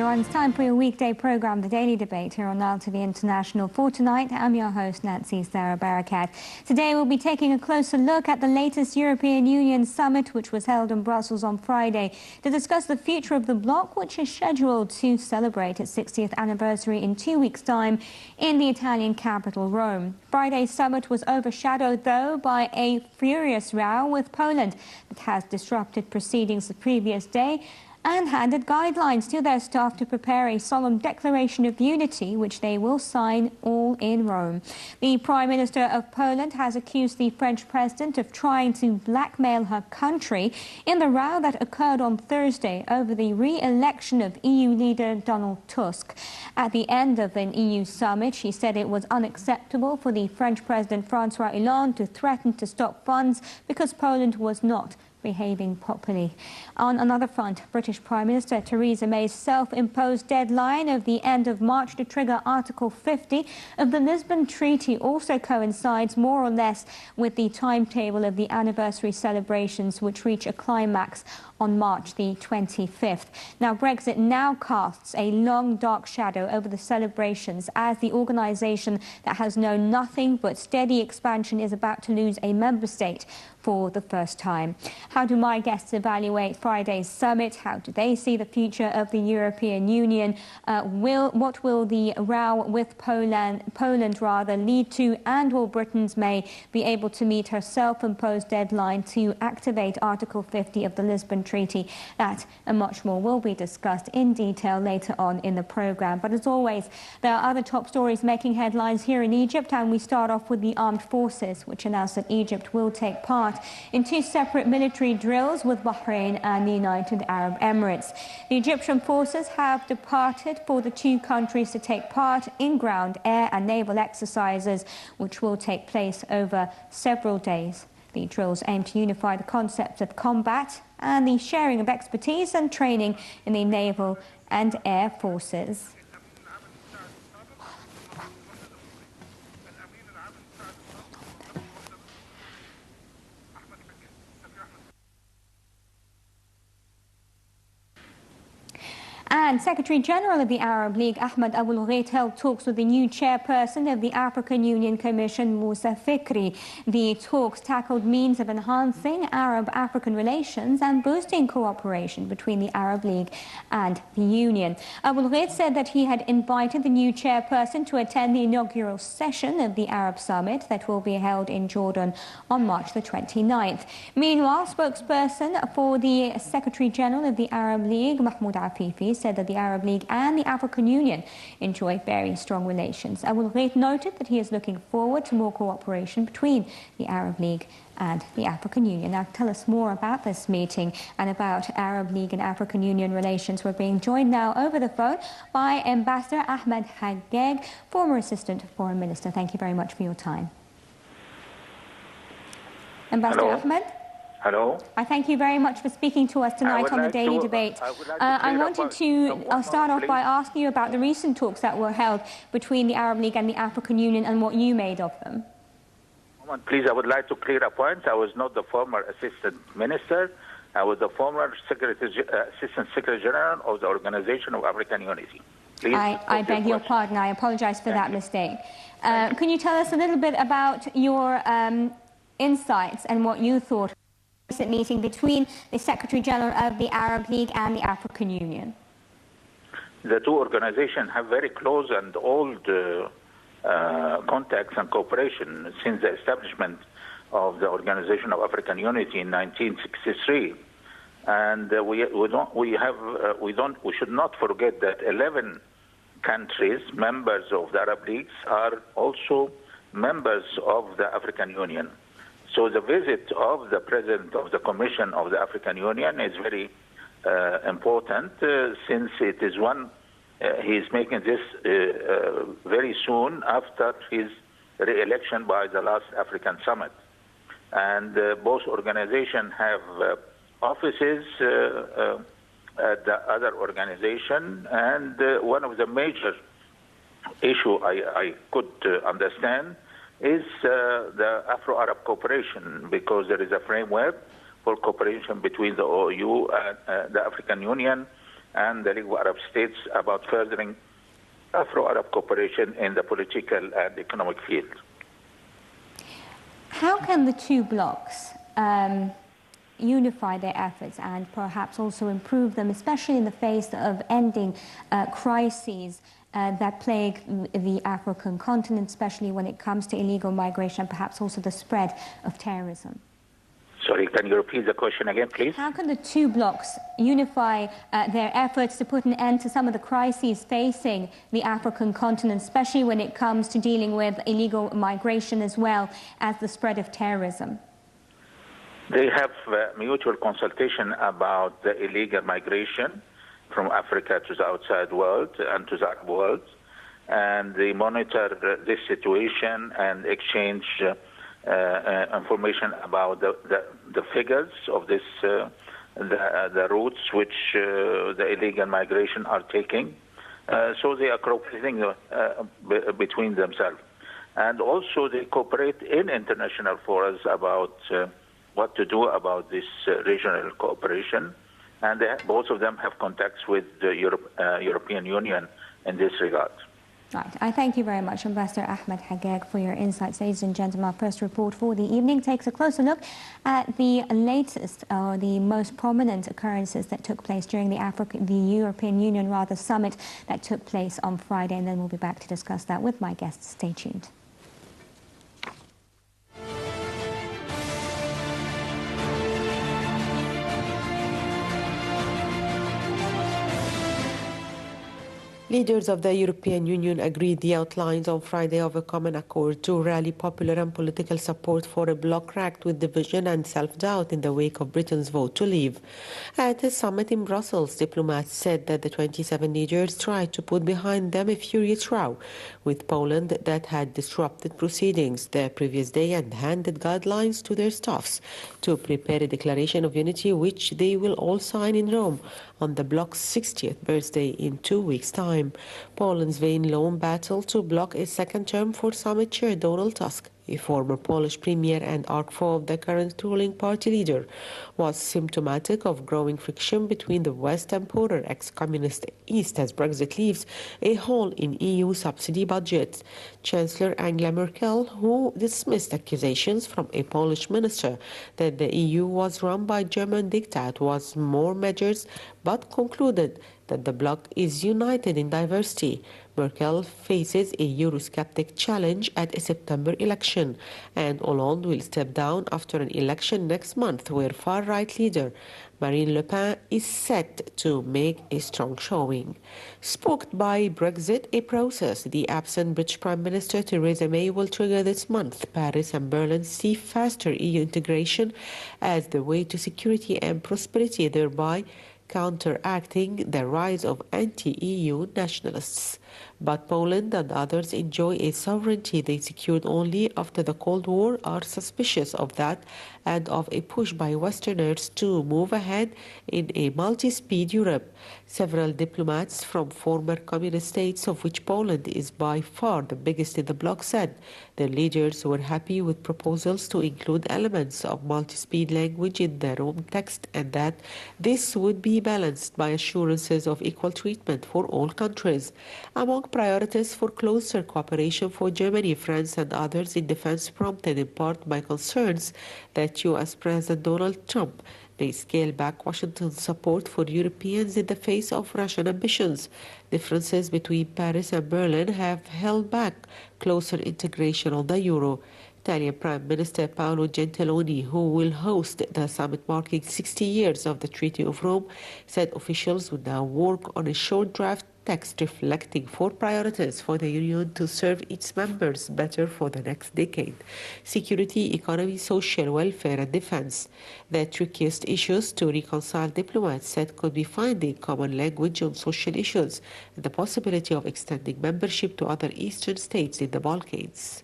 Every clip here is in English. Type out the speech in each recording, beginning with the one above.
everyone. It's time for your weekday program, The Daily Debate, here on Nile TV International. For tonight, I'm your host, Nancy Sarah Barakat. Today, we'll be taking a closer look at the latest European Union summit, which was held in Brussels on Friday, to discuss the future of the bloc, which is scheduled to celebrate its 60th anniversary in 2 weeks' time in the Italian capital, Rome. Friday's summit was overshadowed, though, by a furious row with Poland that has disrupted proceedings the previous day and handed guidelines to their staff to prepare a solemn declaration of unity, which they will sign all in Rome. The Prime Minister of Poland has accused the French President of trying to blackmail her country in the row that occurred on Thursday over the re-election of EU leader Donald Tusk. At the end of an EU summit, she said it was unacceptable for the French President François Hollande to threaten to stop funds because Poland was not behaving properly. On another front, British Prime Minister Theresa May's self-imposed deadline of the end of March to trigger Article 50 of the Lisbon Treaty also coincides more or less with the timetable of the anniversary celebrations, which reach a climax on March the 25th. Now, Brexit now casts a long, dark shadow over the celebrations as the organisation that has known nothing but steady expansion is about to lose a member state for the first time. How do my guests evaluate Friday's summit? How do they see the future of the European Union? What will the row with Poland lead to? And will Britain's May be able to meet her self-imposed deadline to activate Article 50 of the Lisbon Treaty? That and much more will be discussed in detail later on in the programme. But as always, there are other top stories making headlines here in Egypt, and we start off with the armed forces, which announced that Egypt will take part in two separate military drills with Bahrain and the United Arab Emirates. The Egyptian forces have departed for the two countries to take part in ground, air and naval exercises, which will take place over several days. The drills aim to unify the concepts of combat and the sharing of expertise and training in the naval and air forces. And Secretary-General of the Arab League, Ahmed Abdallah, held talks with the new chairperson of the African Union Commission, Moussa Fikri. The talks tackled means of enhancing Arab-African relations and boosting cooperation between the Arab League and the Union. Abdallah said that he had invited the new chairperson to attend the inaugural session of the Arab Summit that will be held in Jordan on March the 29th. Meanwhile, spokesperson for the Secretary-General of the Arab League, Mahmoud Afifi, said that the Arab League and the African Union enjoy very strong relations. Abul Ghait noted that he is looking forward to more cooperation between the Arab League and the African Union. Now, tell us more about this meeting and about Arab League and African Union relations. We're being joined now over the phone by Ambassador Ahmed Haggeg, former Assistant Foreign Minister. Thank you very much for your time. Ambassador Ahmed? Hello. I thank you very much for speaking to us tonight on the Daily Debate. I wanted to start off by asking you about the recent talks that were held between the Arab League and the African Union and what you made of them. Please, I would like to clear a point. I was not the former Assistant Minister. I was the former Assistant Secretary General of the Organization of African Unity. Please, I beg your pardon. I apologize for that mistake. Can you tell us a little bit about your insights and what you thought recent meeting between the Secretary-General of the Arab League and the African Union? The two organizations have very close and old contacts and cooperation since the establishment of the Organization of African Unity in 1963. And we should not forget that 11 countries, members of the Arab League, are also members of the African Union. So the visit of the President of the Commission of the African Union is very important since it is he is making this very soon after his re-election by the last African Summit. And both organizations have offices at the other organization, and one of the major issues I could understand is the Afro-Arab cooperation, because there is a framework for cooperation between the OU and the African Union and the League of Arab States about furthering Afro-Arab cooperation in the political and economic field. How can the two blocs unify their efforts and perhaps also improve them, especially in the face of ending crises that plague the African continent, especially when it comes to illegal migration and perhaps also the spread of terrorism? Sorry, can you repeat the question again, please? How can the two blocs unify their efforts to put an end to some of the crises facing the African continent, especially when it comes to dealing with illegal migration as well as the spread of terrorism? They have mutual consultation about the illegal migration from Africa to the outside world and to the Arab world, and they monitor this situation and exchange information about the figures of this, the routes which the illegal migration are taking. So they are cooperating between themselves. And also they cooperate in international forums about what to do about this regional cooperation. And both of them have contacts with the European Union in this regard. Right. I thank you very much, Ambassador Ahmed Hagag, for your insights. Ladies and gentlemen, our first report for the evening takes a closer look at the latest, or the most prominent occurrences that took place during the European Union summit that took place on Friday, and then we'll be back to discuss that with my guests. Stay tuned. Leaders of the European Union agreed the outlines on Friday of a common accord to rally popular and political support for a bloc racked with division and self-doubt in the wake of Britain's vote to leave. At a summit in Brussels, diplomats said that the 27 leaders tried to put behind them a furious row with Poland that had disrupted proceedings the previous day and handed guidelines to their staffs to prepare a declaration of unity which they will all sign in Rome on the bloc's 60th birthday in 2 weeks' time. Poland's vain lone battle to block a second term for summit chair Donald Tusk, a former Polish premier and arch foe of the current ruling party leader, was symptomatic of growing friction between the West and poorer ex-communist East as Brexit leaves a hole in EU subsidy budgets. Chancellor Angela Merkel, who dismissed accusations from a Polish minister that the EU was run by German diktat, was more measures, but concluded that the bloc is united in diversity. Merkel faces a Eurosceptic challenge at a September election, and Hollande will step down after an election next month where far-right leader Marine Le Pen is set to make a strong showing. Spooked by Brexit, a process the absent British Prime Minister Theresa May will trigger this month, Paris and Berlin see faster EU integration as the way to security and prosperity, thereby counteracting the rise of anti-EU nationalists. But Poland and others enjoy a sovereignty they secured only after the Cold War, are suspicious of that and of a push by Westerners to move ahead in a multi-speed Europe. Several diplomats from former communist states, of which Poland is by far the biggest in the bloc, said their leaders were happy with proposals to include elements of multi-speed language in their own text, and that this would be balanced by assurances of equal treatment for all countries. Among priorities for closer cooperation for Germany, France and others in defense, prompted in part by concerns that U.S. President Donald Trump may scale back Washington's support for Europeans in the face of Russian ambitions. Differences between Paris and Berlin have held back closer integration on the euro. Italian Prime Minister Paolo Gentiloni, who will host the summit marking 60 years of the Treaty of Rome, said officials would now work on a short draft text reflecting 4 priorities for the Union to serve its members better for the next decade: security, economy, social welfare and defense. The trickiest issues to reconcile, diplomats said, could be finding common language on social issues and the possibility of extending membership to other eastern states in the Balkans.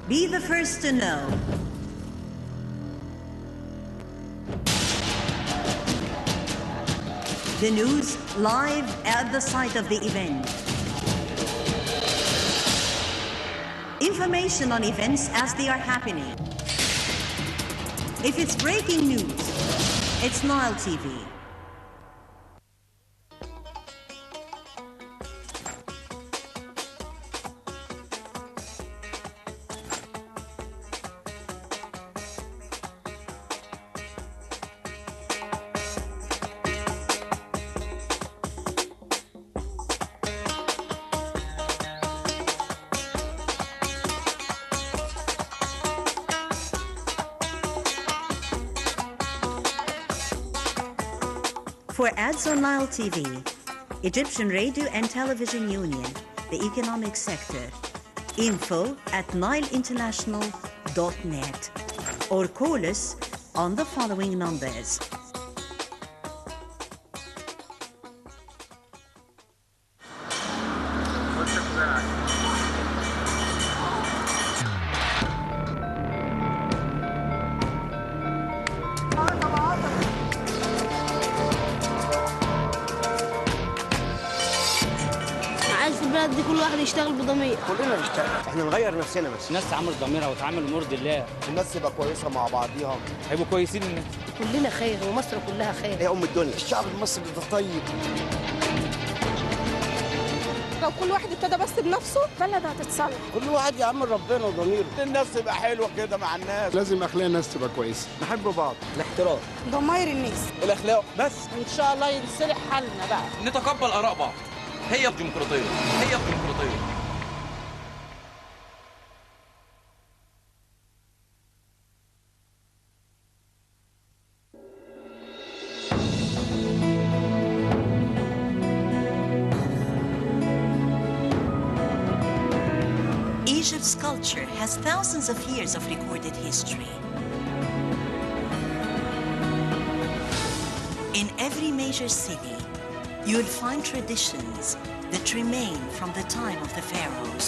Be the first to know. The news live at the site of the event. Information on events as they are happening. If it's breaking news, it's Nile TV. For ads on Nile TV, Egyptian Radio and Television Union, the economic sector, info@nileinternational.net, or call us on the following numbers. عايز في البلد دي كل واحد يشتغل بضمير. كلنا نشتغل، احنا نغير نفسنا بس. الناس تعامل ضميرها وتعامل مرضي الله. الناس تبقى كويسه مع بعضيها، هيبقوا كويسين الناس. كلنا خير ومصر كلها خير. هي ام الدنيا. الشعب المصري ده طيب. لو كل واحد ابتدى بس بنفسه البلد هتتصلح. كل واحد يعمل ربنا وضميره. الناس تبقى حلوه كده مع الناس. لازم اخلاق الناس تبقى كويسه، نحب بعض. الاحترام، ضماير الناس، الاخلاق بس. وان شاء الله ينصلح حالنا بقى. نتقبل اراء بعض. هي الديمقراطيه، هي الديمقراطيه. Egypt's culture has thousands of years of recorded history. In every major city, you'll find traditions that remain from the time of the pharaohs.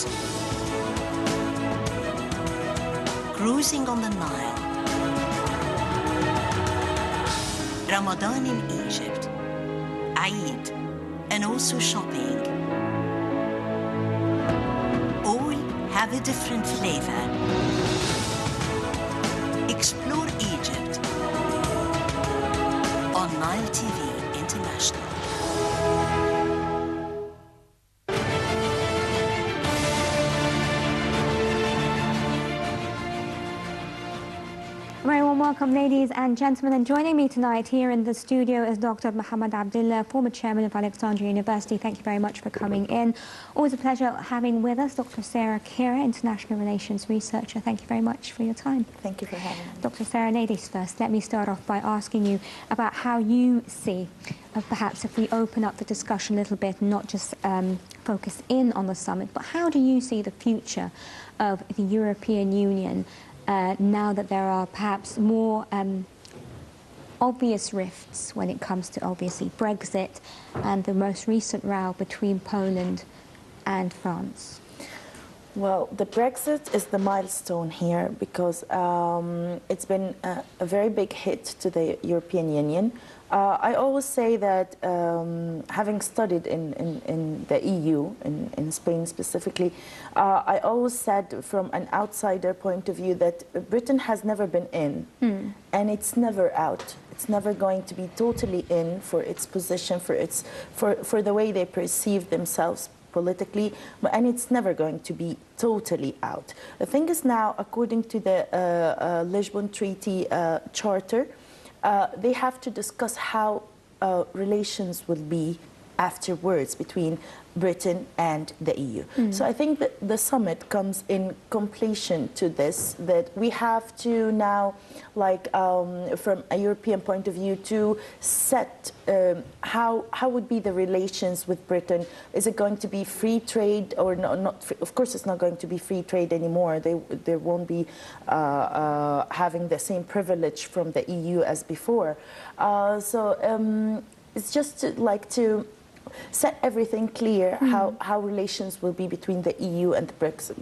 Cruising on the Nile, Ramadan in Egypt, Eid, and also shopping. All have a different flavor. Explore Egypt on Nile TV International. Very warm welcome, ladies and gentlemen. And joining me tonight here in the studio is Dr. Mohamed Abdallah, former chairman of Alexandria University. Thank you very much for coming in. Always a pleasure having with us Dr. Sarah Kira, international relations researcher. Thank you very much for your time. Thank you for having me. Dr. Sarah, ladies first, let me start off by asking you about how you see, perhaps if we open up the discussion a little bit, not just focus in on the summit, but how do you see the future of the European Union now that there are perhaps more obvious rifts when it comes to, obviously, Brexit and the most recent row between Poland and France? Well, the Brexit is the milestone here because it's been a very big hit to the European Union. I always say that having studied in the EU, in Spain specifically, I always said from an outsider point of view that Britain has never been in and it's never out. It's never going to be totally in for its position, for the way they perceive themselves politically, and it's never going to be totally out. The thing is now, according to the Lisbon Treaty Charter, they have to discuss how relations will be afterwards between Britain and the EU. So I think that the summit comes in completion to this, that we have to now, like from a European point of view, to set how would be the relations with Britain. Is it going to be free trade or not free? Of course, it's not going to be free trade anymore. They won't be having the same privilege from the EU as before. It's just to set everything clear how relations will be between the EU and the Brexit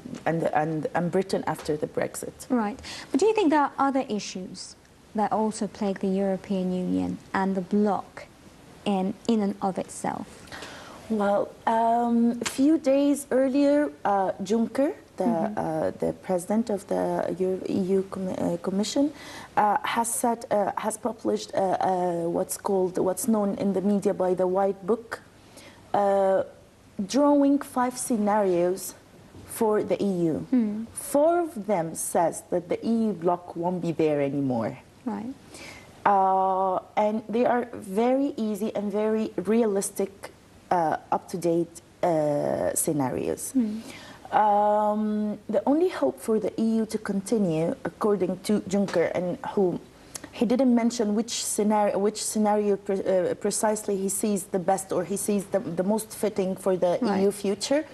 and Britain after the Brexit. Right. But do you think there are other issues that also plague the European Union and the bloc in and of itself? Well, a few days earlier, Juncker, the president of the EU Commission, has published what's known in the media by the White Book, drawing 5 scenarios for the EU. 4 of them says that the EU bloc won't be there anymore. Right. And they are very easy and very realistic, up-to-date scenarios. The only hope for the EU to continue, according to Juncker, and who he didn't mention which scenario precisely he sees the best or he sees the most fitting for the EU future.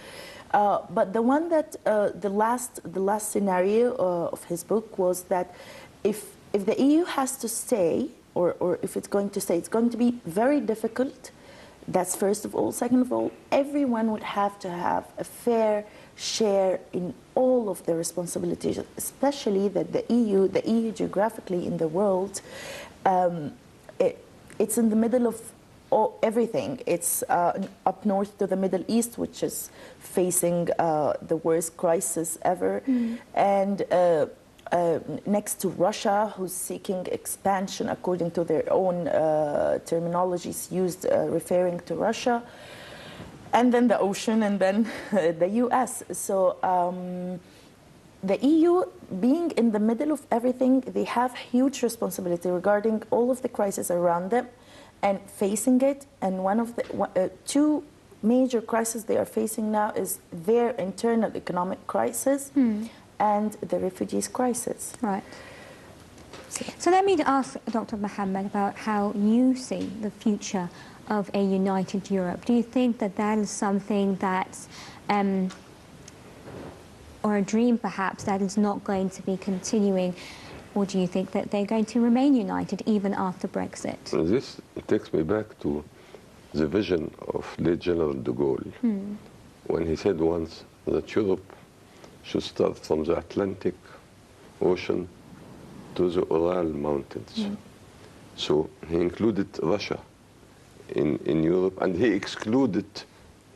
But the one that the last scenario of his book was that if the EU has to stay, or if it's going to stay, it's going to be very difficult. That's first of all. Second of all, everyone would have to have a fair share in all of the responsibilities, especially that the EU geographically in the world, it's in the middle of everything. It's up north to the Middle East, which is facing the worst crisis ever, and next to Russia, who's seeking expansion according to their own terminologies used referring to Russia. And then the ocean, and then the US. So the EU, being in the middle of everything, they have huge responsibility regarding all of the crises around them and facing it. And one of the two major crises they are facing now is their internal economic crisis and the refugees crisis. Right. So let me ask Dr. Mohamed about how you see the future of a united Europe. Do you think that that is something that's, or a dream perhaps, that is not going to be continuing, or do you think that they're going to remain united even after Brexit? This takes me back to the vision of late General de Gaulle, when he said once that Europe should start from the Atlantic Ocean to the Ural Mountains. So he included Russia in Europe, and he excluded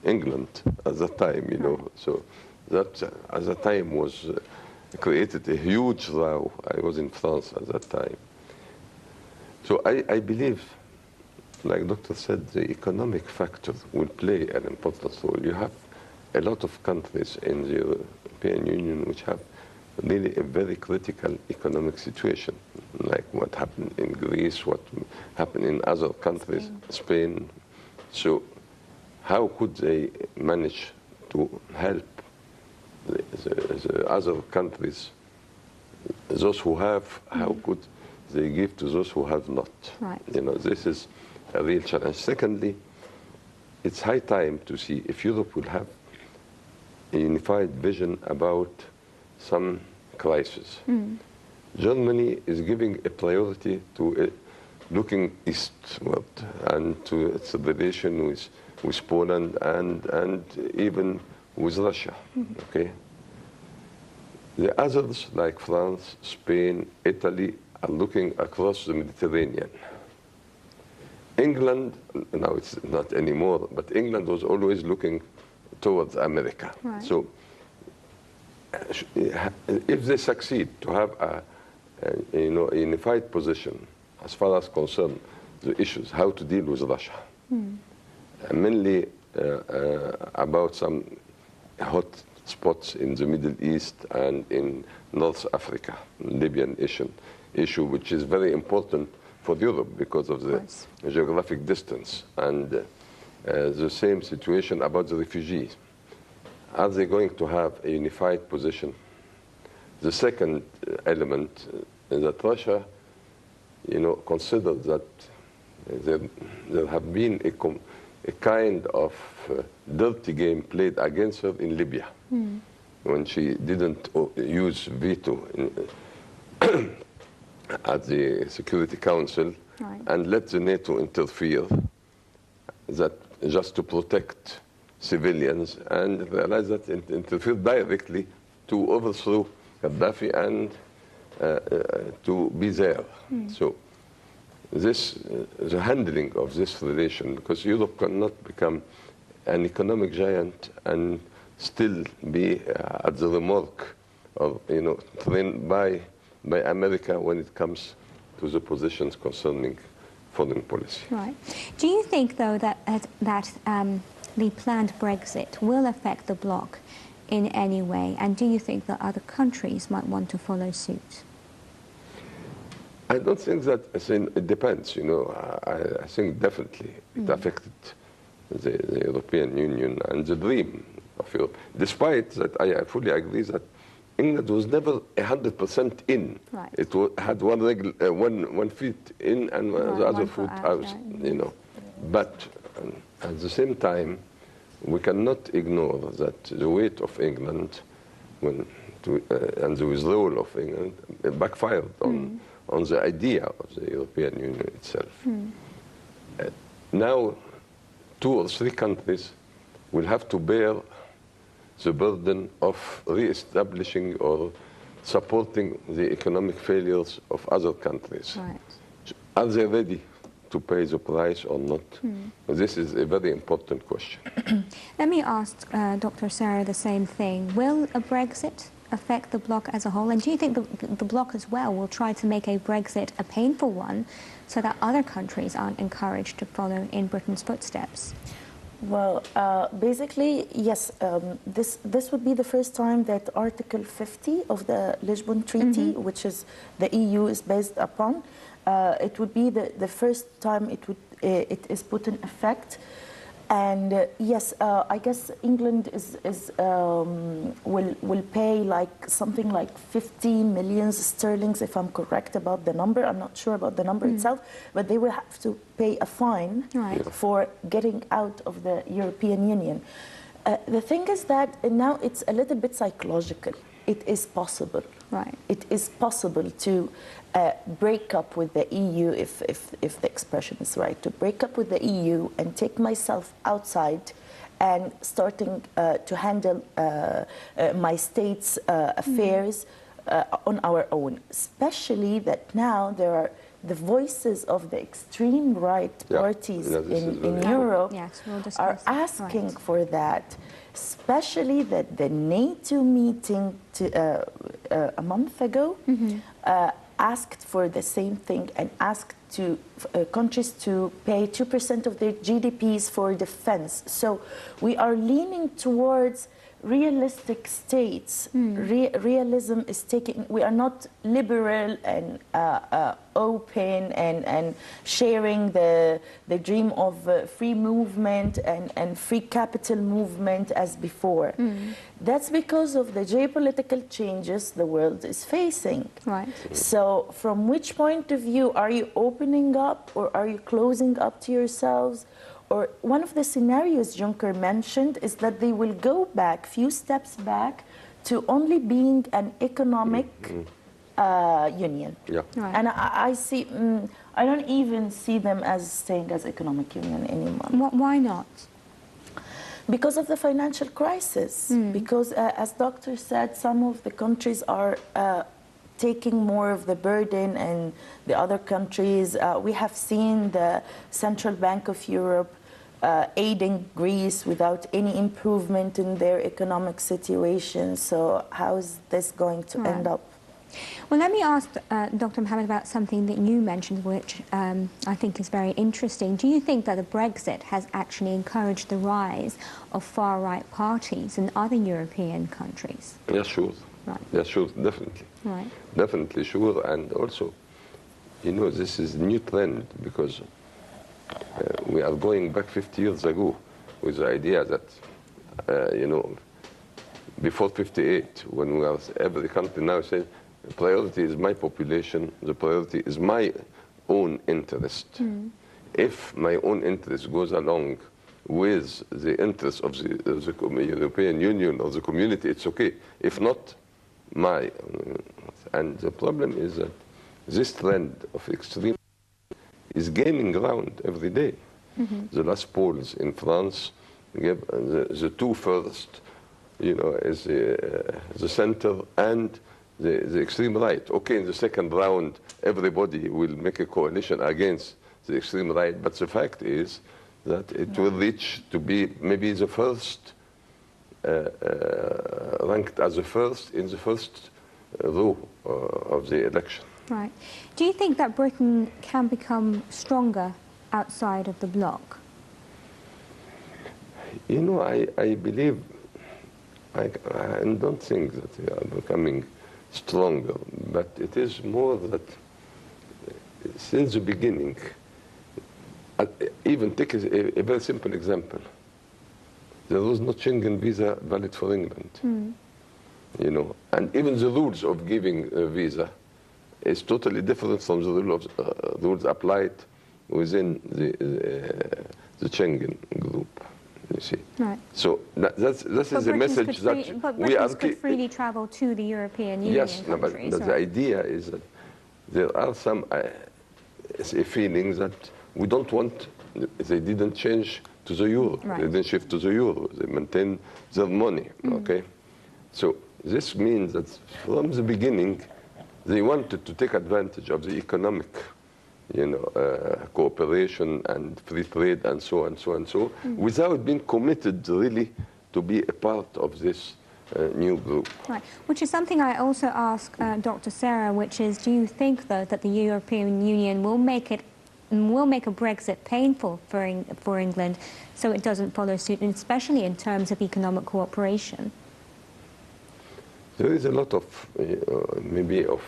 England at that time, you know. So that at that time was created a huge row. I was in France at that time. So I believe, like Doctor said, the economic factor will play an important role. You have a lot of countries in the European Union which have really a very critical economic situation, like what happened in Greece, what happened in other countries, Spain. So how could they manage to help the other countries, those who have, how could they give to those who have not? Right. You know, this is a real challenge. Secondly, it's high time to see if Europe will have a unified vision about some crisis. Germany is giving a priority to looking eastward and to its relation with Poland and even with Russia. Okay. The others, like France, Spain, Italy, are looking across the Mediterranean. England, now it's not anymore, but England was always looking towards America. Right. So if they succeed to have a unified position as far as concern the issues, how to deal with Russia, mainly about some hot spots in the Middle East and in North Africa, Libyan issue, which is very important for Europe because of the geographic distance, and the same situation about the refugees. Are they going to have a unified position? The second element is that Russia, considers that there have been a kind of dirty game played against her in Libya when she didn't use veto at the Security Council and let the NATO interfere, that just to protect civilians, and realize that it interfered directly to overthrow Gaddafi and to be there. So this, the handling of this relation, because Europe cannot become an economic giant and still be at the remorque of, trained by America when it comes to the positions concerning foreign policy. Right. Do you think, though, that the planned Brexit will affect the bloc in any way? And do you think that other countries might want to follow suit? I don't think that, it depends, I think definitely it affected the European Union and the dream of Europe. Despite that, I fully agree that England was never 100% in. Right. It had one feet in and the other foot out, you know. But at the same time, we cannot ignore that the weight of England and the withdrawal of England backfired on the idea of the European Union itself. Now, 2 or 3 countries will have to bear the burden of re-establishing or supporting the economic failures of other countries. Right. Are they ready to pay the price or not? This is a very important question. Let me ask Dr. Sarah the same thing. Will a Brexit affect the bloc as a whole? And do you think the bloc as well will try to make a Brexit a painful one so that other countries aren't encouraged to follow in Britain's footsteps? Well, basically, yes, this would be the first time that Article 50 of the Lisbon Treaty, which is the EU is based upon, it would be the first time it is put in effect. And yes, I guess England will pay like something like 50 million sterling, if I'm correct about the number. I'm not sure about the number itself, but they will have to pay a fine for getting out of the European Union. The thing is that now it's a little bit psychological. It is possible. Right. It is possible to break up with the EU, if the expression is right, to break up with the EU and take myself outside and starting to handle my state's affairs on our own. Especially that now there are the voices of the extreme right parties in Europe are asking for that. Especially that the NATO meeting a month ago asked for the same thing and asked countries to pay 2% of their GDPs for defense. So we are leaning towards realistic states. Realism is taking, we are not liberal and open and sharing the dream of free movement and free capital movement as before. That's because of the geopolitical changes the world is facing. Right. So from which point of view are you opening up or are you closing up to yourselves? Or one of the scenarios Juncker mentioned is that they will go back, few steps back, to only being an economic union. Yeah. Right. And I see, I don't even see them as staying as economic union anymore. Why not? Because of the financial crisis. Because as Doctor said, some of the countries are taking more of the burden and the other countries. We have seen the Central Bank of Europe aiding Greece without any improvement in their economic situation. So how is this going to end up? Well, let me ask Dr. Mohamed about something that you mentioned, which I think is very interesting. Do you think that the Brexit has actually encouraged the rise of far-right parties in other European countries? Yeah, sure. Right. Yeah, sure, definitely. Right. Definitely, sure. And also, you know, this is a new trend because we are going back 50 years ago with the idea that, you know, before 58, when we were, every country now says, the priority is my population, the priority is my own interest. If my own interest goes along with the interest of the European Union or the community, it's okay. If not, my. And the problem is that this trend of extreme is gaining ground every day. The last polls in France give the two first, you know, is the center and the extreme right. Okay, in the second round, everybody will make a coalition against the extreme right, but the fact is that it will reach to be maybe the first, ranked as the first in the first row of the election. Right. Do you think that Britain can become stronger outside of the bloc? You know, I believe, I don't think that we are becoming stronger, but it is more that since the beginning, even take a very simple example. There was no Schengen visa valid for England. you know. And even the rules of giving a visa is totally different from the rules applied within the Schengen group, you see. Right. So this is the message that but we are... Britons could freely travel to the European Union Yes, no, but countries, the idea is that there are some feelings that we don't want, they didn't change to the euro. Right. They didn't shift to the euro. They maintain their money, okay? So this means that from the beginning, they wanted to take advantage of the economic, you know, cooperation and free trade and so and so and so, without being committed really to be a part of this new group. Right, which is something I also ask Dr. Sarah, which is, do you think, though, that the European Union will make a Brexit painful for England so it doesn't follow suit, and especially in terms of economic cooperation? There is a lot of, maybe of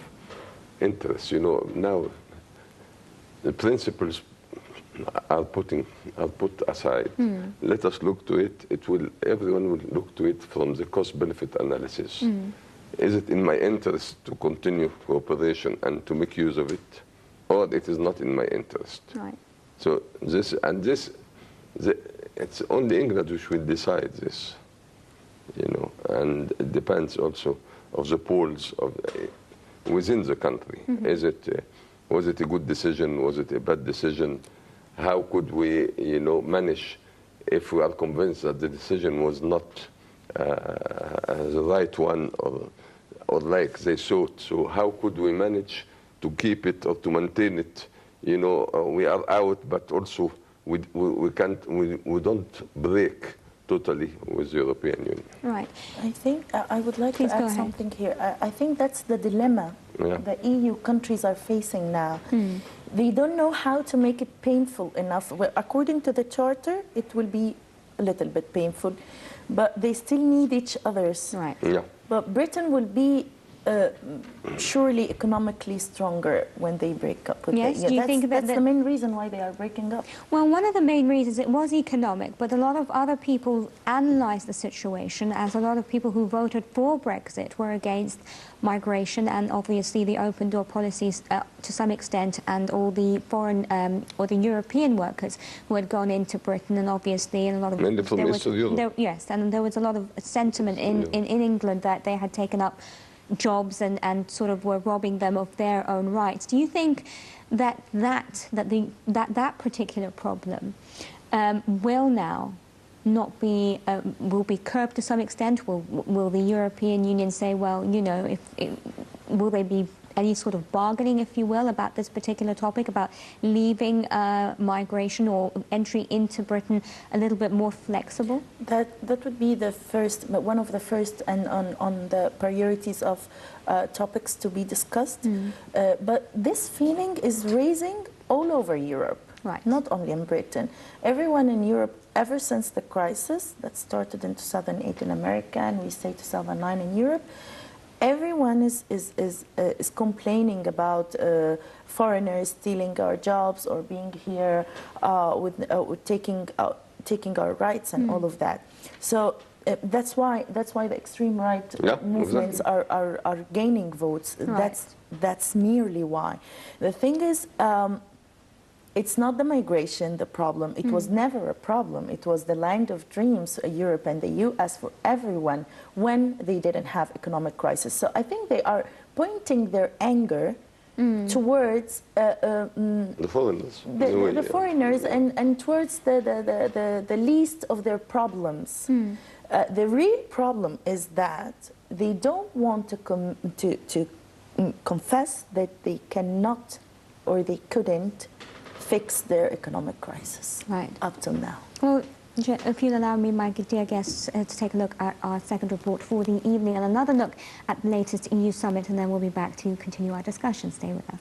interest, you know. Now, the principles are put aside. Let us look to it. Everyone will look to it from the cost-benefit analysis. Is it in my interest to continue cooperation and to make use of it, or it is not in my interest? Right. So it's only England which will decide this, you know, and it depends also of the polls within the country. Was it a good decision? Was it a bad decision? How could we, you know, manage if we are convinced that the decision was not the right one or like they thought? So how could we manage to keep it or to maintain it? You know, we are out, but also we don't break totally with the European Union. Right. I think I would like to add something here. I think that's the dilemma the EU countries are facing now. They don't know how to make it painful enough. Well, according to the Charter, it will be a little bit painful, but they still need each other's. Right. Yeah. But Britain will be surely economically stronger when they break up with Yes, the EU. do you think that's the main reason why they are breaking up? Well, one of the main reasons, it was economic, but a lot of other people analysed the situation as a lot of people who voted for Brexit were against migration and obviously the open door policies to some extent, and all the foreign or the European workers who had gone into Britain, and obviously in a lot of... Mainly from Eastern Europe. Yes, and there was a lot of sentiment in England that they had taken up jobs and sort of were robbing them of their own rights. Do you think that that particular problem will now not be will be curbed to some extent? Will the European Union say, well, you know, will there be any sort of bargaining, if you will, about this particular topic, about leaving migration or entry into Britain a little bit more flexible? That would be one of the first and on the priorities of topics to be discussed. But this feeling is raising all over Europe, not only in Britain. Everyone in Europe, ever since the crisis that started in 2008 in America and we say 2009 in Europe, everyone is complaining about foreigners stealing our jobs or being here with taking our rights and all of that. So that's why the extreme right movements are gaining votes. That's merely why. The thing is, it's not the migration the problem. It was never a problem. It was the land of dreams, Europe and the US for everyone when they didn't have economic crisis. So I think they are pointing their anger towards the foreigners, the foreigners, and towards the least of their problems. The real problem is that they don't want to confess that they cannot or they couldn't fix their economic crisis up till now. Well, if you'll allow me, my dear guests, to take a look at our second report for the evening and another look at the latest EU summit, and then we'll be back to continue our discussion. Stay with us.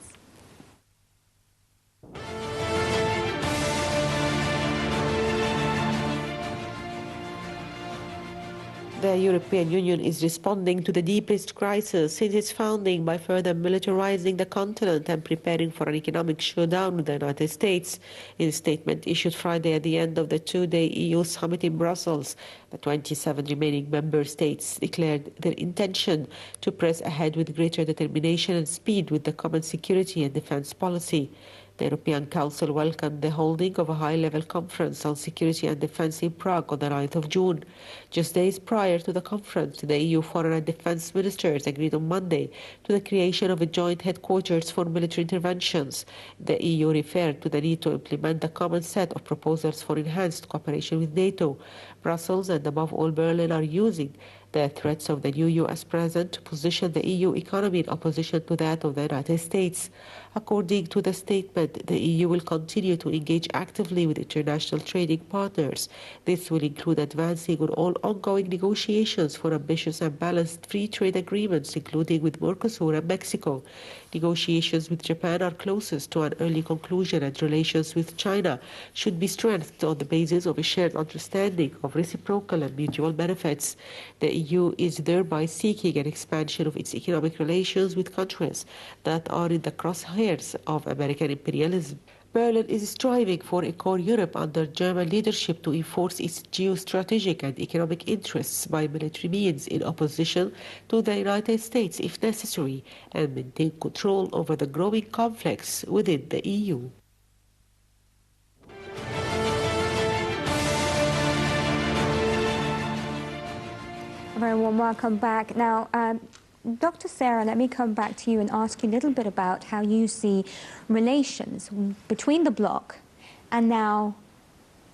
The European Union is responding to the deepest crisis since its founding by further militarizing the continent and preparing for an economic showdown with the United States. In a statement issued Friday at the end of the two-day EU summit in Brussels, the 27 remaining member states declared their intention to press ahead with greater determination and speed with the common security and defense policy. The European Council welcomed the holding of a high-level conference on security and defense in Prague on the 9th of June. Just days prior to the conference, the EU foreign and defense ministers agreed on Monday to the creation of a joint headquarters for military interventions. The EU referred to the need to implement a common set of proposals for enhanced cooperation with NATO. Brussels and above all Berlin are using the threats of the new US president to position the EU economy in opposition to that of the United States. According to the statement, the EU will continue to engage actively with international trading partners. This will include advancing on all ongoing negotiations for ambitious and balanced free trade agreements, including with Mercosur and Mexico. Negotiations with Japan are closest to an early conclusion, and relations with China should be strengthened on the basis of a shared understanding of reciprocal and mutual benefits. The EU is thereby seeking an expansion of its economic relations with countries that are in the crosshairs of American imperialism. Berlin is striving for a core Europe under German leadership to enforce its geostrategic and economic interests by military means in opposition to the United States if necessary, and maintain control over the growing conflicts within the EU. A very warm welcome back. Now, Dr. Sarah, let me come back to you and ask you a little bit about how you see relations between the bloc and now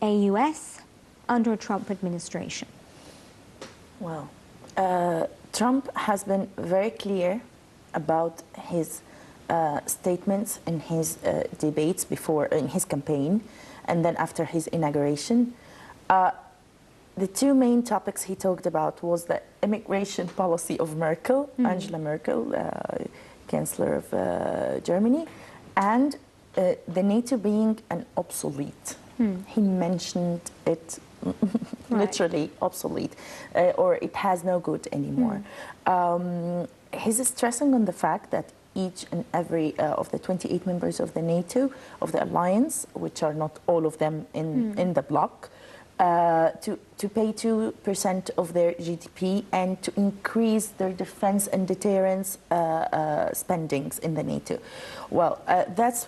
a US under a Trump administration. Well, Trump has been very clear about his statements in his debates before, in his campaign, and then after his inauguration. The two main topics he talked about was the immigration policy of Merkel, Angela Merkel, Chancellor of Germany, and the NATO being an obsolete. He mentioned it literally obsolete, or it has no good anymore. He's stressing on the fact that each and every of the 28 members of the NATO, of the alliance, which are not all of them in the bloc, to pay 2% of their GDP and to increase their defense and deterrence spendings in the NATO. Well, that's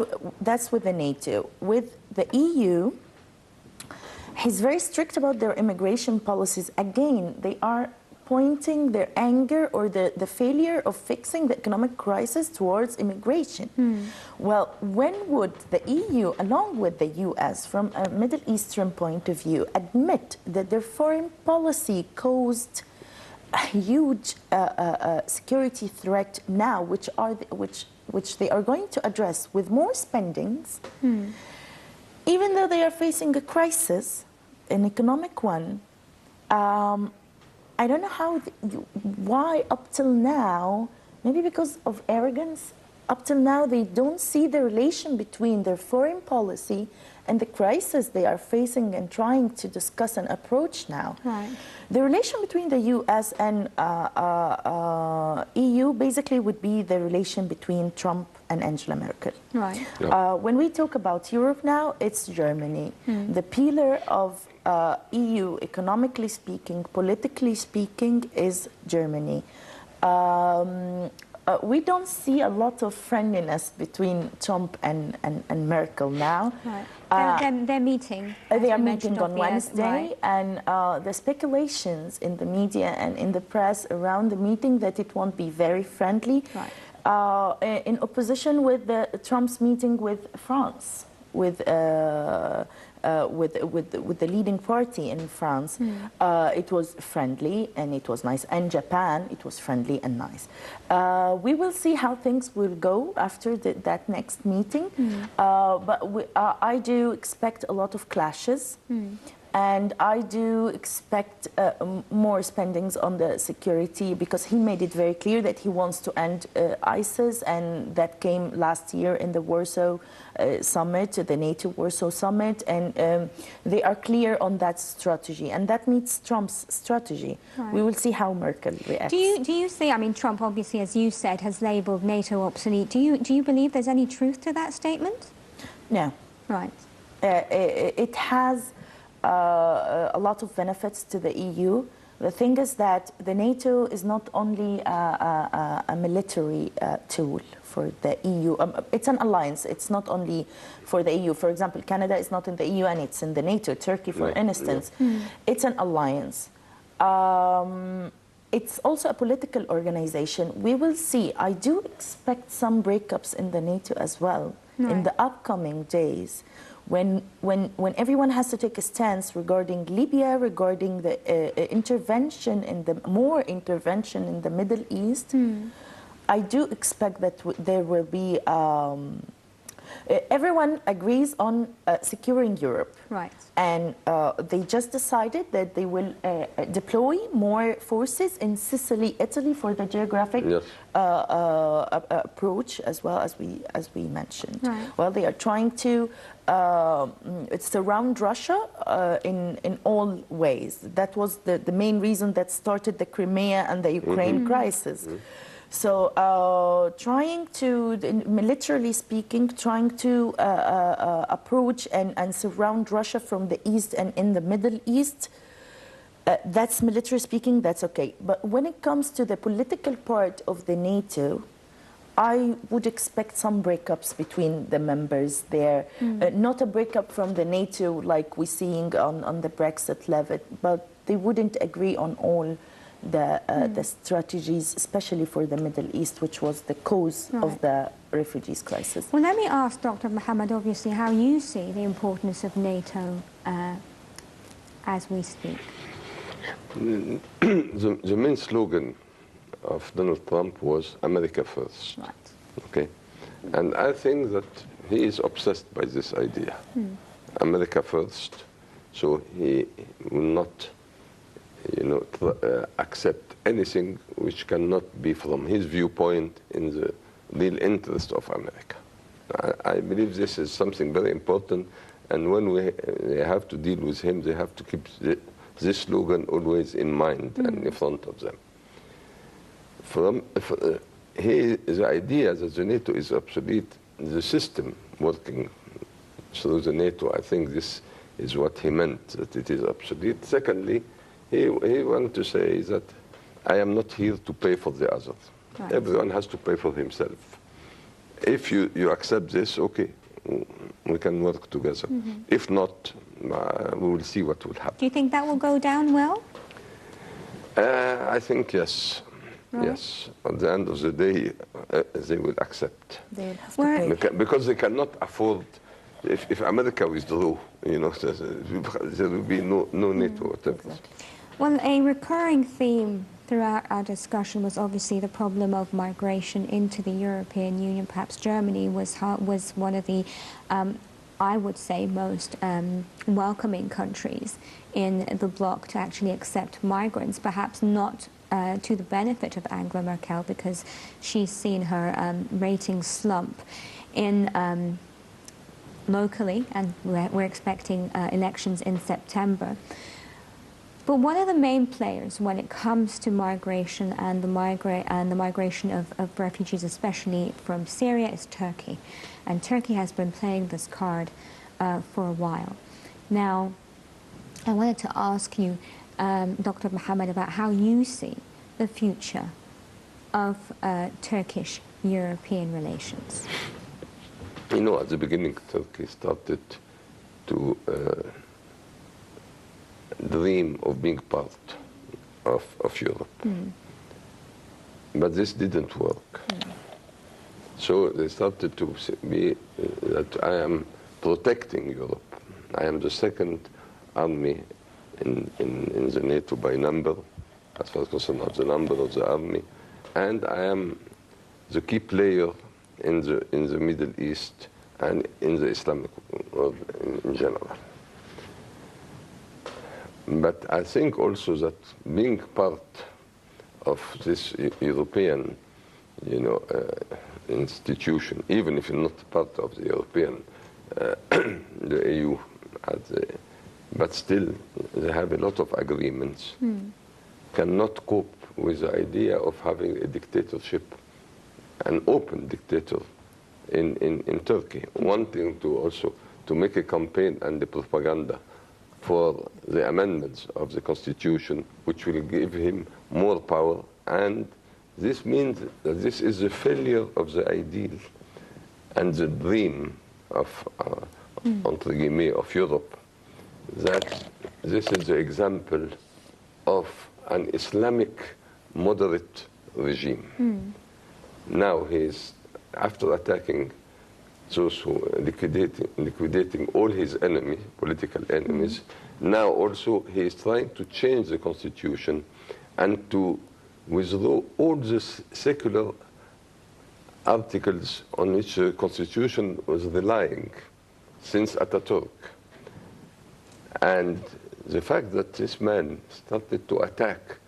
with the NATO. With the EU, he's very strict about their immigration policies. Again, they are pointing their anger or the failure of fixing the economic crisis towards immigration. Well, when would the EU, along with the US, from a Middle Eastern point of view, admit that their foreign policy caused a huge security threat now, which they are going to address with more spendings, even though they are facing a crisis, an economic one? I don't know why up till now, maybe because of arrogance, up till now they don't see the relation between their foreign policy and the crisis they are facing and trying to discuss and approach now. Right. The relation between the US and EU basically would be the relation between Trump and Angela Merkel. Right. When we talk about Europe now, it's Germany. The pillar of EU, economically speaking, politically speaking, is Germany. We don't see a lot of friendliness between Trump and Merkel now. Right. They're meeting. They are meeting on Wednesday, and the speculations in the media and in the press around the meeting that it won't be very friendly, in opposition with Trump's meeting with France, with the leading party in France. It was friendly and it was nice. And Japan, it was friendly and nice. We will see how things will go after that next meeting. But I do expect a lot of clashes. And I do expect more spendings on the security, because he made it very clear that he wants to end ISIS, and that came last year in the Warsaw summit, the NATO Warsaw summit, and they are clear on that strategy, and that meets Trump's strategy. Right. We will see how Merkel reacts. Do you see, I mean, Trump obviously, as you said, has labelled NATO obsolete. Do you believe there's any truth to that statement? No. Right. It has a lot of benefits to the EU. The thing is that the NATO is not only a military tool for the EU. It's an alliance. It's not only for the EU. For example, Canada is not in the EU and it's in the NATO. Turkey, for instance, it's an alliance. It's also a political organization. We will see. I do expect some breakups in the NATO as well in the upcoming days. When everyone has to take a stance regarding Libya, regarding the intervention in the intervention in the Middle East, I do expect that there will be. Everyone agrees on securing Europe, right? And they just decided that they will deploy more forces in Sicily, Italy, for the geographic approach, as well as we mentioned. Right. Well, they are trying to surround Russia in all ways. That was the main reason that started the Crimea and the Ukraine crisis. So trying to, militarily speaking, trying to approach and surround Russia from the east and in the Middle East, that's military speaking, that's okay. But when it comes to the political part of the NATO, I would expect some breakups between the members there. Not a breakup from the NATO like we're seeing on the Brexit level, but they wouldn't agree on all the strategies, especially for the Middle East, which was the cause of the refugees crisis. Well, let me ask Dr. Mohamed, obviously, how you see the importance of NATO as we speak. The main slogan of Donald Trump was America first. Right. Okay, and I think that he is obsessed by this idea, America first. So he will not, accept anything which cannot be from his viewpoint in the real interest of America. I believe this is something very important, and when they have to deal with him, they have to keep this slogan always in mind and in front of them. The idea that the NATO is obsolete, the system working through the NATO, I think this is what he meant, that it is obsolete. Secondly, he wanted to say that I am not here to pay for the others. Right. Everyone has to pay for himself. If you accept this, okay, we can work together. If not, we will see what will happen. Do you think that will go down well? I think yes. Right. Yes. At the end of the day, they will accept. They will have to pay. Because they cannot afford. If America withdraw, there will be no NATO, whatever. Exactly. Well, a recurring theme throughout our discussion was obviously the problem of migration into the European Union. Perhaps Germany was one of the, I would say, most welcoming countries in the bloc to actually accept migrants, perhaps not to the benefit of Angela Merkel, because she's seen her rating slump in locally, and we're expecting elections in September. But one of the main players when it comes to migration and the migration of refugees, especially from Syria, is Turkey. And Turkey has been playing this card for a while. Now, I wanted to ask you, Dr. Mohamed, about how you see the future of Turkish-European relations. At the beginning, Turkey started to dream of being part of Europe. But this didn't work. So they started to be that I am protecting Europe. I am the second army in the NATO by number, as far as concerned of the number of the army, and I am the key player in the Middle East and in the Islamic world in general. But I think also that being part of this European, institution, even if you're not part of the European, the EU, but still they have a lot of agreements, cannot cope with the idea of having a dictatorship, an open dictator in Turkey, wanting to also to make a campaign and the propaganda for the amendments of the constitution, which will give him more power. And this means that this is the failure of the ideal and the dream of, entre guillemets, of Europe, that this is the example of an Islamic moderate regime. Now he's, after attacking those who liquidating all his enemies, political enemies, now also he is trying to change the constitution and to withdraw all the secular articles on which the constitution was relying since Ataturk. And the fact that this man started to attack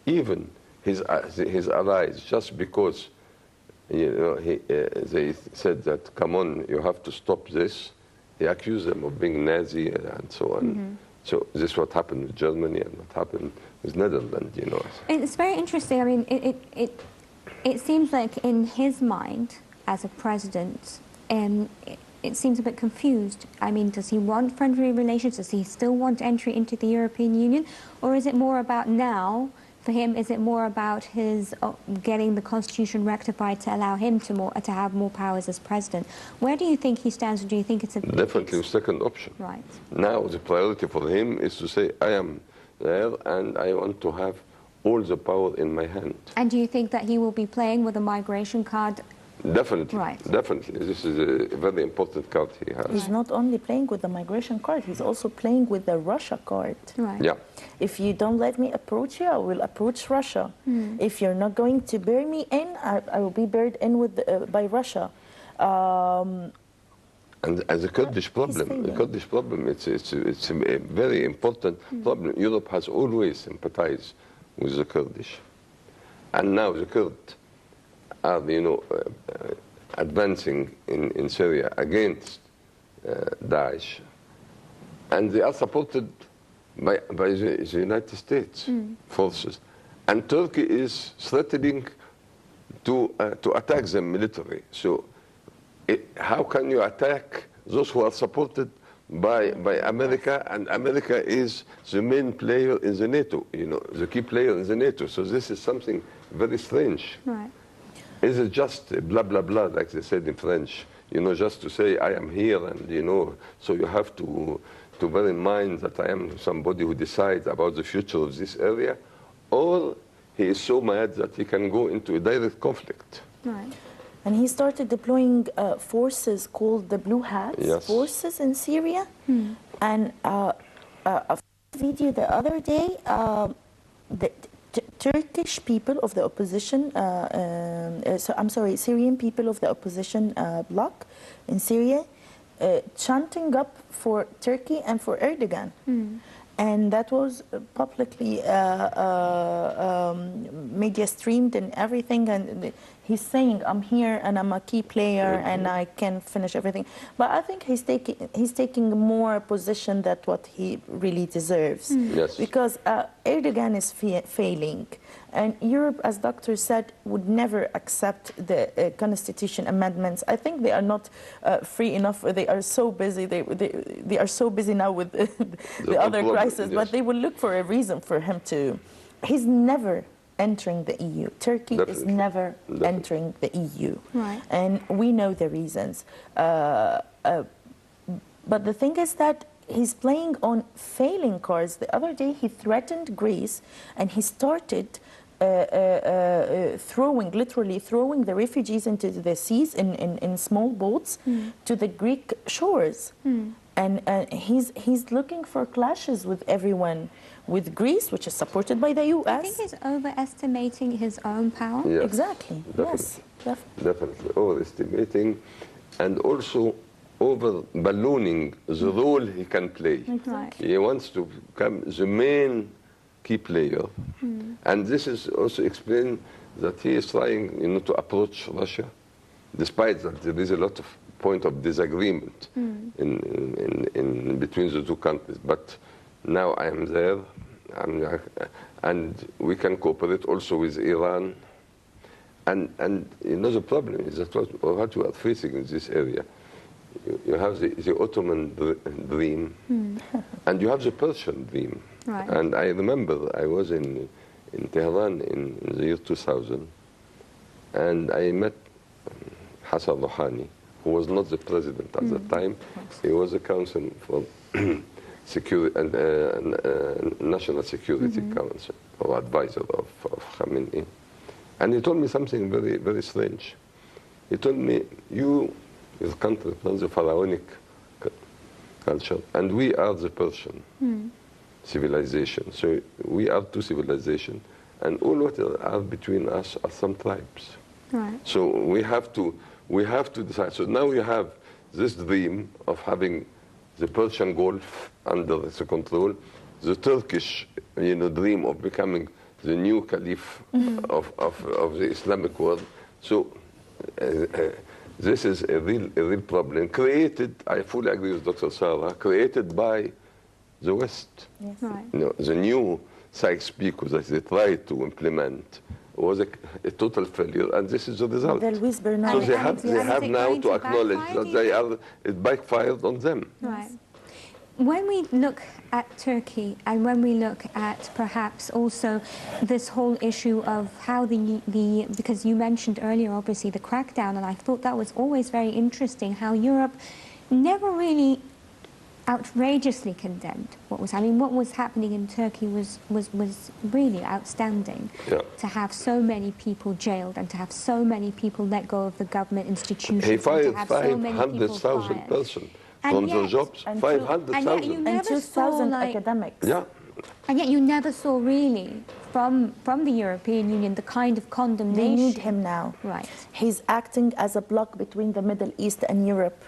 even his allies just because they said that, come on, you have to stop this. He accused them of being Nazi and so on. So this is what happened with Germany and what happened with Netherlands, It's very interesting. I mean, it seems like in his mind as a president, it seems a bit confused. I mean, does he want friendly relations? Does he still want entry into the European Union? Or is it more about now, for him, is it more about his getting the constitution rectified to allow him to have more powers as president? Where do you think he stands, or do you think it's a... Definitely the second option. Right. Now the priority for him is to say, I am there and I want to have all the power in my hand. And do you think that he will be playing with a migration card? Definitely, right. Definitely. This is a very important card he has. He's not only playing with the migration card, he's also playing with the Russia card. Right. Yeah. If you don't let me approach you, I will approach Russia. If you're not going to bury me in, I will be buried in with by Russia. And the Kurdish problem, it's a very important problem. Europe has always sympathized with the Kurdish. And now the Kurds are, advancing in Syria against Daesh. And they are supported by the United States forces. And Turkey is threatening to attack them militarily. So how can you attack those who are supported by America, and America is the main player in the NATO, the key player in the NATO. So this is something very strange. Right. Is it just blah, blah, blah, like they said in French, just to say I am here and, so you have to bear in mind that I am somebody who decides about the future of this area, or he is so mad that he can go into a direct conflict. Right. And he started deploying forces called the Blue Hats forces in Syria. And a video the other day, the Turkish people of the opposition, Syrian people of the opposition bloc in Syria, chanting up for Turkey and for Erdogan. And that was publicly media streamed and everything. And he's saying, I'm here and I'm a key player and I can finish everything. But I think he's taking more position than what he really deserves. Yes. Because Erdogan is failing. And Europe, as Dr. said, would never accept the constitution amendments. I think they are not free enough. They are so busy. They are so busy now with the other crisis. But they will look for a reason for him to... He's never entering the EU. Turkey is never entering the EU. Right. And we know the reasons. But the thing is that he's playing on failing cards. The other day he threatened Greece and he started literally throwing the refugees into the seas in small boats to the Greek shores. And he's looking for clashes with everyone, with Greece, which is supported by the US. I think he's overestimating his own power. Yes, exactly. Definitely. Yes, definitely overestimating. And also, over ballooning the role he can play. Exactly. He wants to become the main key player. And this is also explained that he is trying, to approach Russia, despite that there is a lot of point of disagreement in between the two countries. But now I am there, and we can cooperate also with Iran. And the problem is that what we are facing in this area, you have the Ottoman dream, and you have the Persian dream. Right. And I remember I was in Tehran in the year 2000, and I met Hassan Rouhani, who was not the president at the time. He was the council for security and National Security Council, or advisor of Khamenei. And he told me something very, very strange. He told me, your country runs the pharaonic culture, and we are the Persian civilization. So we are two civilizations, and all what are between us are some tribes. Right. So we have to decide. So now you have this dream of having the Persian Gulf under its control, the Turkish, dream of becoming the new caliph of the Islamic world. So this is a real problem created, I fully agree with Dr. Sarah, created by the West. Yes. Right. The new Sykes-Picot that they tried to implement was a total failure, and this is the result. So they have now to acknowledge that it backfired on them. Right. When we look at Turkey, and when we look at perhaps also this whole issue of how because you mentioned earlier obviously the crackdown, and I thought that was always very interesting how Europe never really outrageously condemned what was happening. What was happening in Turkey was really outstanding. Yeah. To have so many people jailed and to have so many people let go of the government institutions. He fired and to have so many people 500,000 fired. persons And from yet- their jobs. and 500,000. And 2,000 academics. Yeah. And yet you never saw really from the European Union the kind of condemnation. They need him now. Right. He's acting as a block between the Middle East and Europe.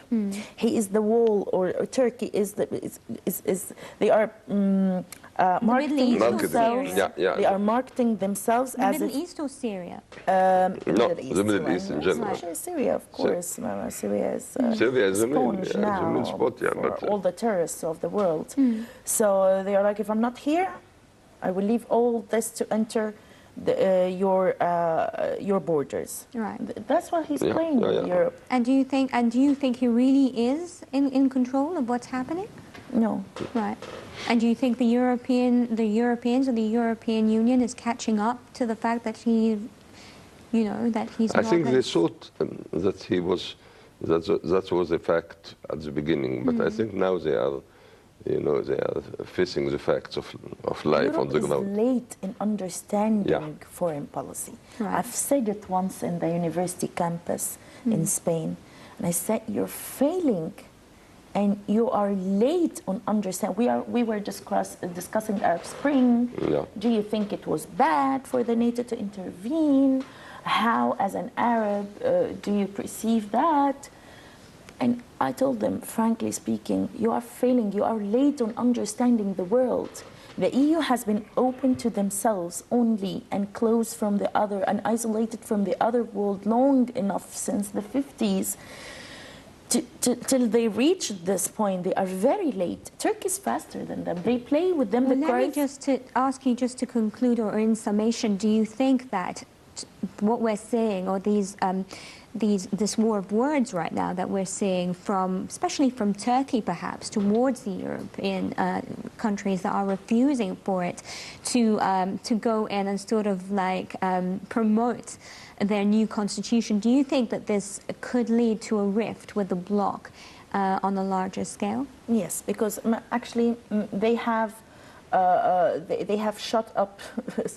He is the wall, or Turkey is they are marketing East or themselves. Syria? They are marketing themselves The as Middle East or Syria? No, the Middle East in general. Especially Syria, of course. Syria is Syria is the main, sponge the main now spot, for all the terrorists of the world. So they are like, if I'm not here, I will leave all this to enter your borders. Right. That's what he's playing in Europe. And do you think he really is in control of what's happening? No. Right. And do you think the Europeans or the European Union is catching up to the fact that he's I think they thought that he was, that was a fact at the beginning, but I think now they are, they are facing the facts of life Europe on the ground. is late in understanding foreign policy. Right. I've said it once in the university campus in Spain, and I said, you're failing, and you are late on understanding. We were discussing Arab Spring. Yeah. Do you think it was bad for the NATO to intervene? How, as an Arab, do you perceive that? And I told them, frankly speaking, you are failing. You are late on understanding the world. The EU has been open to themselves only and closed from the other and isolated from the other world long enough since the 50s. Till they reach this point, they are very late. Turkey is faster than them. They play with them. Well, let me just ask you, just to conclude, or in summation, do you think that what we're seeing, or this war of words right now that we're seeing especially from Turkey perhaps, towards the European countries that are refusing for it to go in and sort of like promote their new constitution, do you think that this could lead to a rift with the bloc on a larger scale? Yes, because actually they have shut up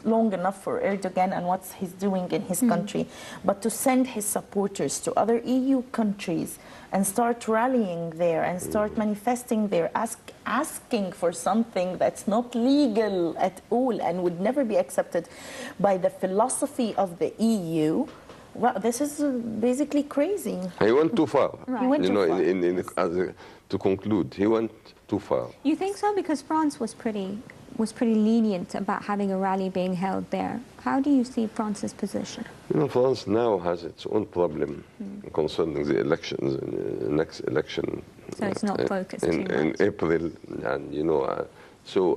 long enough for Erdogan and what he's doing in his country, but to send his supporters to other EU countries and start rallying there and start manifesting there, asking for something that's not legal at all and would never be accepted by the philosophy of the EU, Well, this is basically crazy. He went too far. Right. He went you too know, far. To conclude, he went too far. You think so? Because France was pretty lenient about having a rally being held there. How do you see France's position? You know, France now has its own problem concerning the elections, next election. So it's not focused too much. In April, and you know,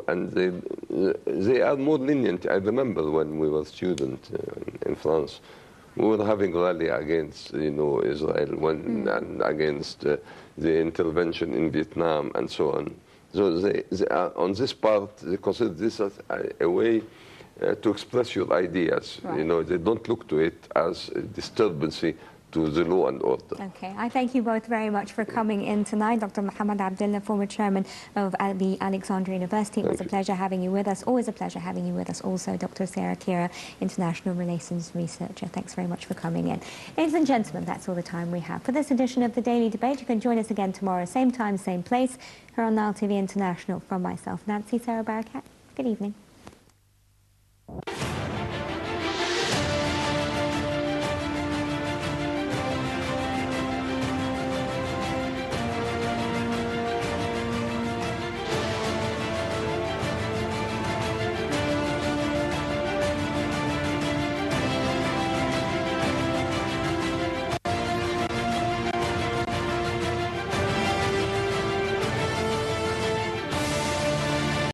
and they are more lenient. I remember when we were students in France, we were having a rally against, you know, Israel and against the intervention in Vietnam and so on. So they are, on this part, they consider this as a way to express your ideas. Right. You know, they don't look to it as a disturbance to the law and order. Okay, I thank you both very much for coming in tonight. Dr. Mohamed Abdallah, former chairman of the Alexandria University. It was a pleasure having you with us. Always a pleasure having you with us. Also, Dr. Sarah Kira, international relations researcher. Thanks very much for coming in. Ladies and gentlemen, that's all the time we have for this edition of the Daily Debate. You can join us again tomorrow, same time, same place, here on Nile TV International. From myself, Nancy Sarah Barakat. Good evening.